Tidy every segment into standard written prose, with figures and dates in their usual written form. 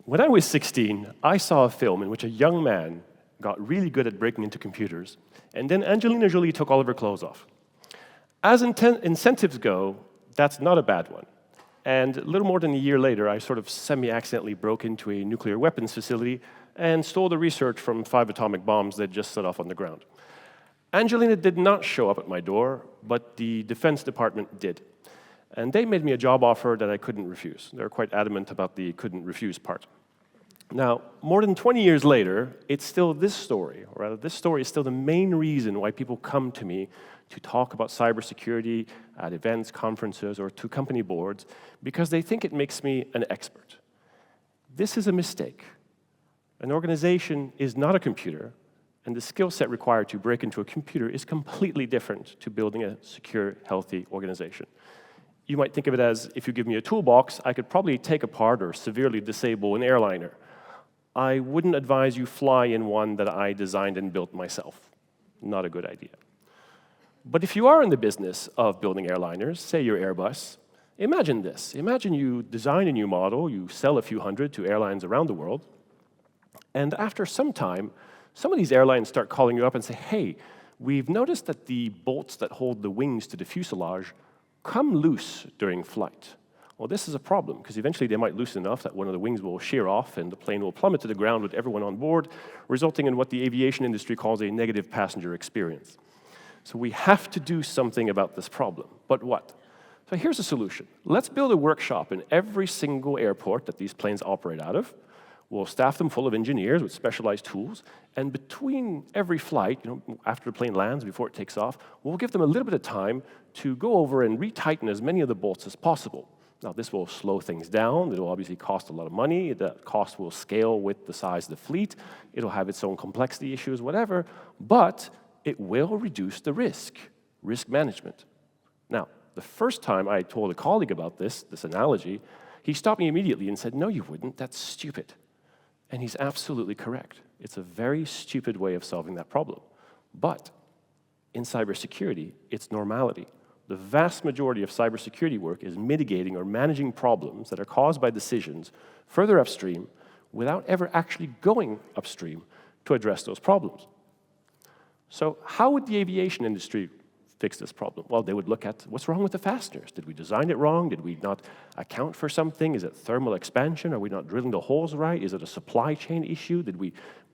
When I was 16, I saw a film in which a young man got really good at breaking into computers, and then Angelina Jolie took all of her clothes off. As incentives go, that's not a bad one. And a little more than a year later, I sort of semi-accidentally broke into a nuclear weapons facility and stole the research from 5 atomic bombs that just set off on the ground. Angelina did not show up at my door, but the Defense Department did. And they made me a job offer that I couldn't refuse. They were quite adamant about the couldn't refuse part. Now, more than 20 years later, it's still this story, or rather, this story is still the main reason why people come to me to talk about cybersecurity at events, conferences, or to company boards, because they think it makes me an expert. This is a mistake. An organization is not a computer, and the skill set required to break into a computer is completely different to building a secure, healthy organization. You might think of it as, if you give me a toolbox, I could probably take apart or severely disable an airliner. I wouldn't advise you fly in one that I designed and built myself. Not a good idea. But if you are in the business of building airliners, say you're Airbus, imagine this. Imagine you design a new model, you sell a few hundred to airlines around the world, and after some time, some of these airlines start calling you up and say, hey, we've noticed that the bolts that hold the wings to the fuselage come loose during flight. Well, this is a problem, because eventually they might loosen enough that one of the wings will shear off and the plane will plummet to the ground with everyone on board, resulting in what the aviation industry calls a negative passenger experience. So we have to do something about this problem. But what? So here's a solution. Let's build a workshop in every single airport that these planes operate out of. We'll staff them full of engineers with specialized tools, and between every flight, after the plane lands, before it takes off, we'll give them a little bit of time to go over and retighten as many of the bolts as possible. Now, this will slow things down. It'll obviously cost a lot of money. That cost will scale with the size of the fleet. It'll have its own complexity issues, whatever, but it will reduce the risk management. Now, the first time I told a colleague about this analogy, he stopped me immediately and said, no, you wouldn't. That's stupid. And he's absolutely correct. It's a very stupid way of solving that problem. But in cybersecurity, it's normality. The vast majority of cybersecurity work is mitigating or managing problems that are caused by decisions further upstream without ever actually going upstream to address those problems. So how would the aviation industry fix this problem? Well, they would look at what's wrong with the fasteners. Did we design it wrong? Did we not account for something? Is it thermal expansion? Are we not drilling the holes right? Is it a supply chain issue?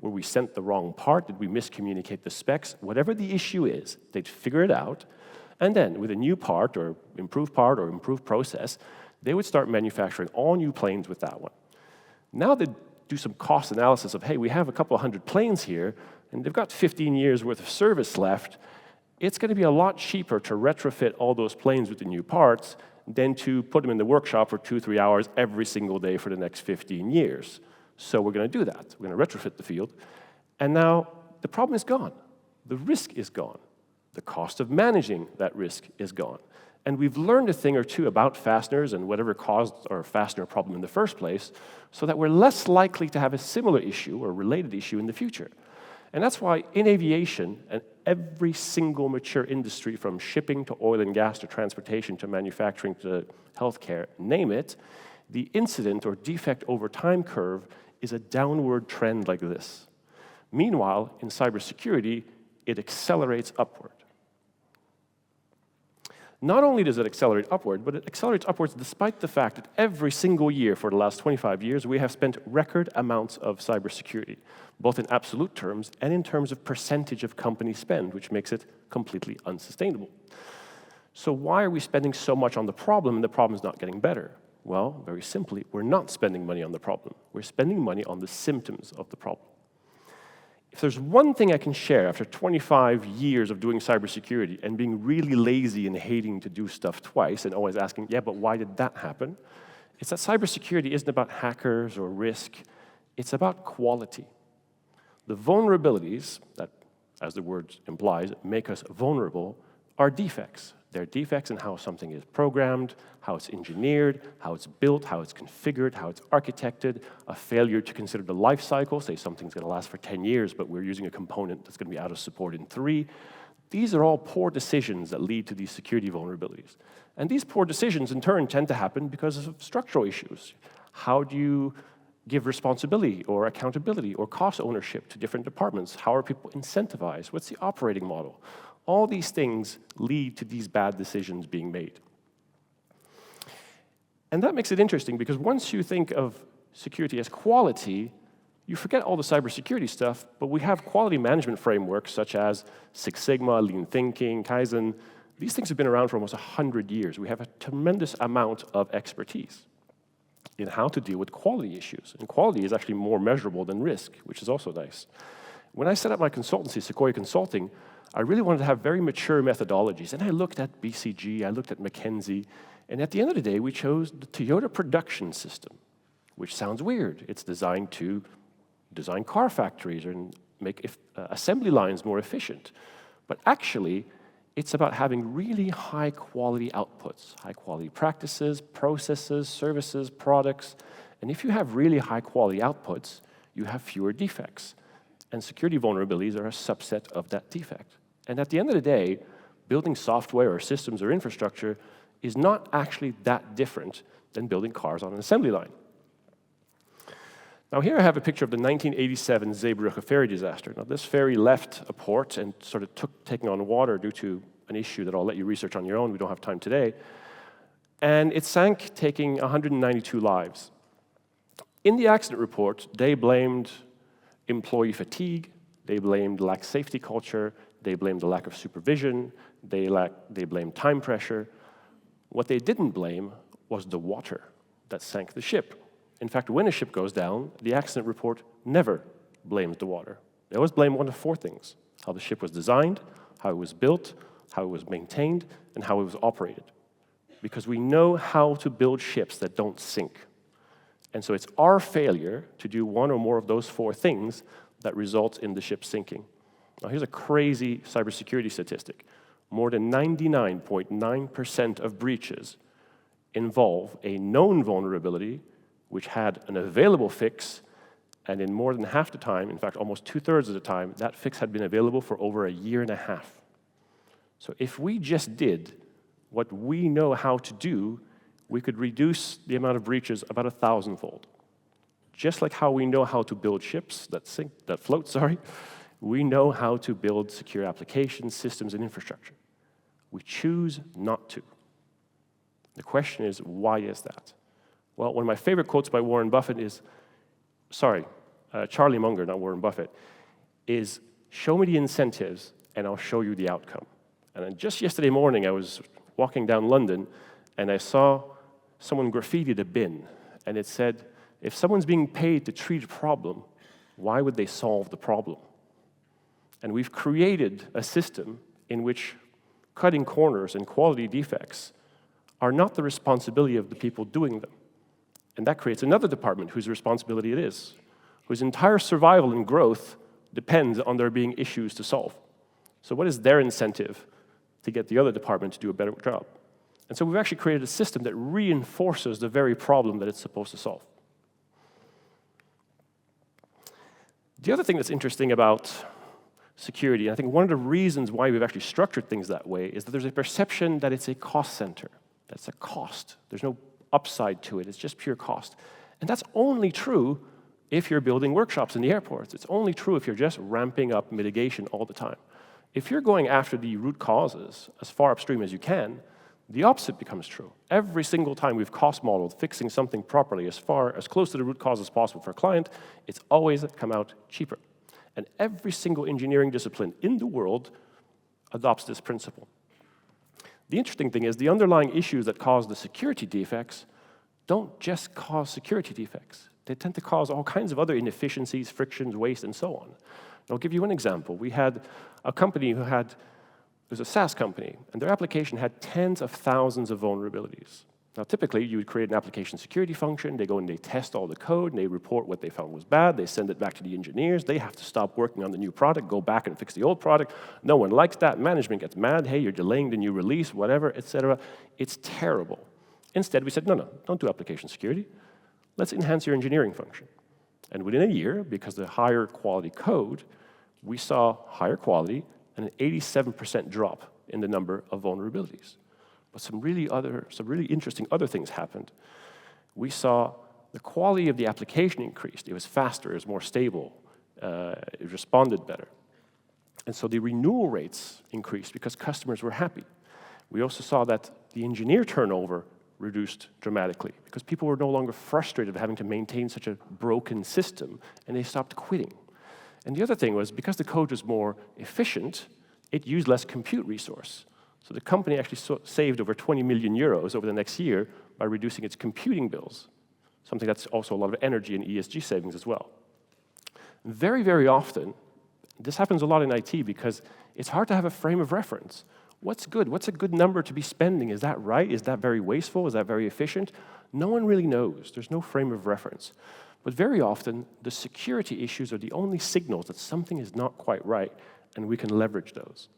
Were we sent the wrong part? Did we miscommunicate the specs? Whatever the issue is, they'd figure it out. And then with a new part or improved process, they would start manufacturing all new planes with that one. Now they'd do some cost analysis of, hey, we have a couple hundred planes here, and they've got 15 years worth of service left. It's going to be a lot cheaper to retrofit all those planes with the new parts than to put them in the workshop for 2-3 hours every single day for the next 15 years. So we're going to do that. We're going to retrofit the field. And now the problem is gone. The risk is gone. The cost of managing that risk is gone. And we've learned a thing or two about fasteners and whatever caused our fastener problem in the first place, so that we're less likely to have a similar issue or related issue in the future. And that's why in aviation, and every single mature industry from shipping to oil and gas to transportation to manufacturing to healthcare, name it, the incident or defect over time curve is a downward trend like this. Meanwhile, in cybersecurity, it accelerates upward. Not only does it accelerate upward, but it accelerates upwards despite the fact that every single year for the last 25 years, we have spent record amounts of cybersecurity, both in absolute terms and in terms of percentage of company spend, which makes it completely unsustainable. So why are we spending so much on the problem and the problem's not getting better? Well, very simply, we're not spending money on the problem. We're spending money on the symptoms of the problem. If there's one thing I can share after 25 years of doing cybersecurity and being really lazy and hating to do stuff twice and always asking, yeah, but why did that happen? It's that cybersecurity isn't about hackers or risk. It's about quality. The vulnerabilities that, as the word implies, make us vulnerable are defects. They're defects in how something is programmed, how it's engineered, how it's built, how it's configured, how it's architected, a failure to consider the life cycle, say something's going to last for 10 years, but we're using a component that's going to be out of support in 3. These are all poor decisions that lead to these security vulnerabilities. And these poor decisions, in turn, tend to happen because of structural issues. How do you give responsibility or accountability or cost ownership to different departments? How are people incentivized? What's the operating model? All these things lead to these bad decisions being made. And that makes it interesting because once you think of security as quality, you forget all the cybersecurity stuff, but we have quality management frameworks such as Six Sigma, Lean Thinking, Kaizen. These things have been around for almost 100 years. We have a tremendous amount of expertise in how to deal with quality issues. And quality is actually more measurable than risk, which is also nice. When I set up my consultancy, Sequoia Consulting, I really wanted to have very mature methodologies. And I looked at BCG, I looked at McKinsey, and at the end of the day, we chose the Toyota production system, which sounds weird. It's designed to design car factories and make assembly lines more efficient. But actually, it's about having really high-quality outputs, high-quality practices, processes, services, products. And if you have really high-quality outputs, you have fewer defects. And security vulnerabilities are a subset of that defect. And at the end of the day, building software or systems or infrastructure is not actually that different than building cars on an assembly line. Now here I have a picture of the 1987 Zeebrugge ferry disaster. Now this ferry left a port and sort of taking on water due to an issue that I'll let you research on your own. We don't have time today. And it sank, taking 192 lives. In the accident report, they blamed employee fatigue, they blamed lack of safety culture, they blamed the lack of supervision, they blamed time pressure. What they didn't blame was the water that sank the ship. In fact, when a ship goes down, the accident report never blames the water. They always blame one of four things: how the ship was designed, how it was built, how it was maintained, and how it was operated. Because we know how to build ships that don't sink. And so it's our failure to do one or more of those four things that results in the ship sinking. Now here's a crazy cybersecurity statistic. More than 99.9% of breaches involve a known vulnerability which had an available fix, and in more than half the time, in fact almost 2/3 of the time, that fix had been available for over a year and a half. So if we just did what we know how to do, we could reduce the amount of breaches about 1,000-fold. Just like how we know how to build ships that float, we know how to build secure applications, systems, and infrastructure. We choose not to. The question is, why is that? Well, one of my favorite quotes by Warren Buffett is, Charlie Munger, not Warren Buffett, is, "Show me the incentives and I'll show you the outcome." And then just yesterday morning, I was walking down London and I saw someone graffitied a bin, and it said, if someone's being paid to treat a problem, why would they solve the problem? And we've created a system in which cutting corners and quality defects are not the responsibility of the people doing them. And that creates another department whose responsibility it is, whose entire survival and growth depends on there being issues to solve. So what is their incentive to get the other department to do a better job? And so we've actually created a system that reinforces the very problem that it's supposed to solve. The other thing that's interesting about security, and I think one of the reasons why we've actually structured things that way, is that there's a perception that it's a cost center. That's a cost. There's no upside to it. It's just pure cost. And that's only true if you're building workshops in the airports. It's only true if you're just ramping up mitigation all the time. If you're going after the root causes as far upstream as you can, the opposite becomes true. Every single time we've cost modeled fixing something properly as close to the root cause as possible for a client, it's always come out cheaper. And every single engineering discipline in the world adopts this principle. The interesting thing is the underlying issues that cause the security defects don't just cause security defects. They tend to cause all kinds of other inefficiencies, frictions, waste, and so on. And I'll give you one example. We had a company it was a SaaS company, and their application had tens of thousands of vulnerabilities. Now, typically, you would create an application security function, they go and they test all the code, and they report what they found was bad, they send it back to the engineers, they have to stop working on the new product, go back and fix the old product. No one likes that, management gets mad, hey, you're delaying the new release, whatever, etc. It's terrible. Instead, we said, no, don't do application security. Let's enhance your engineering function. And within a year, because of the higher quality code, we saw higher quality and an 87% drop in the number of vulnerabilities. But some really interesting other things happened. We saw the quality of the application increased. It was faster, it was more stable, it responded better. And so the renewal rates increased because customers were happy. We also saw that the engineer turnover reduced dramatically because people were no longer frustrated having to maintain such a broken system, and they stopped quitting. And the other thing was, because the code was more efficient, it used less compute resource. So the company actually saved over 20 million euros over the next year by reducing its computing bills, something that's also a lot of energy and ESG savings as well. Very, very often, this happens a lot in IT because it's hard to have a frame of reference. What's good? What's a good number to be spending? Is that right? Is that very wasteful? Is that very efficient? No one really knows. There's no frame of reference. But very often, the security issues are the only signals that something is not quite right, and we can leverage those.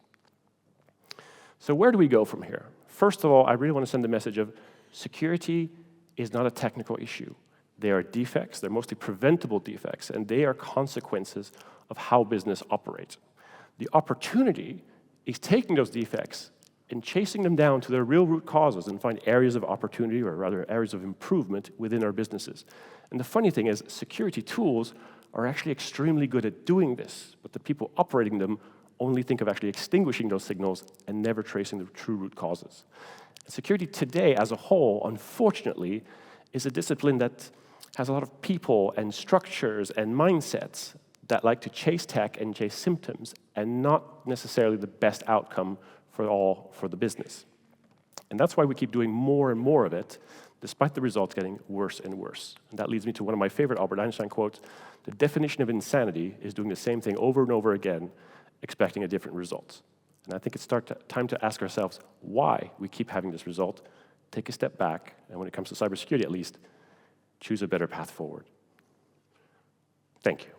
So where do we go from here? First of all, I really want to send the message of security is not a technical issue. They are defects, they're mostly preventable defects, and they are consequences of how business operates. The opportunity is taking those defects and chasing them down to their real root causes and find areas of opportunity, or rather areas of improvement within our businesses. And the funny thing is, security tools are actually extremely good at doing this, but the people operating them only think of actually extinguishing those signals and never tracing the true root causes. Security today, as a whole, unfortunately, is a discipline that has a lot of people and structures and mindsets that like to chase tech and chase symptoms and not necessarily the best outcome for the business. And that's why we keep doing more and more of it, despite the results getting worse and worse. And that leads me to one of my favorite Albert Einstein quotes: "The definition of insanity is doing the same thing over and over again, expecting a different result." And I think it's time to ask ourselves why we keep having this result, take a step back, and when it comes to cybersecurity at least, choose a better path forward. Thank you.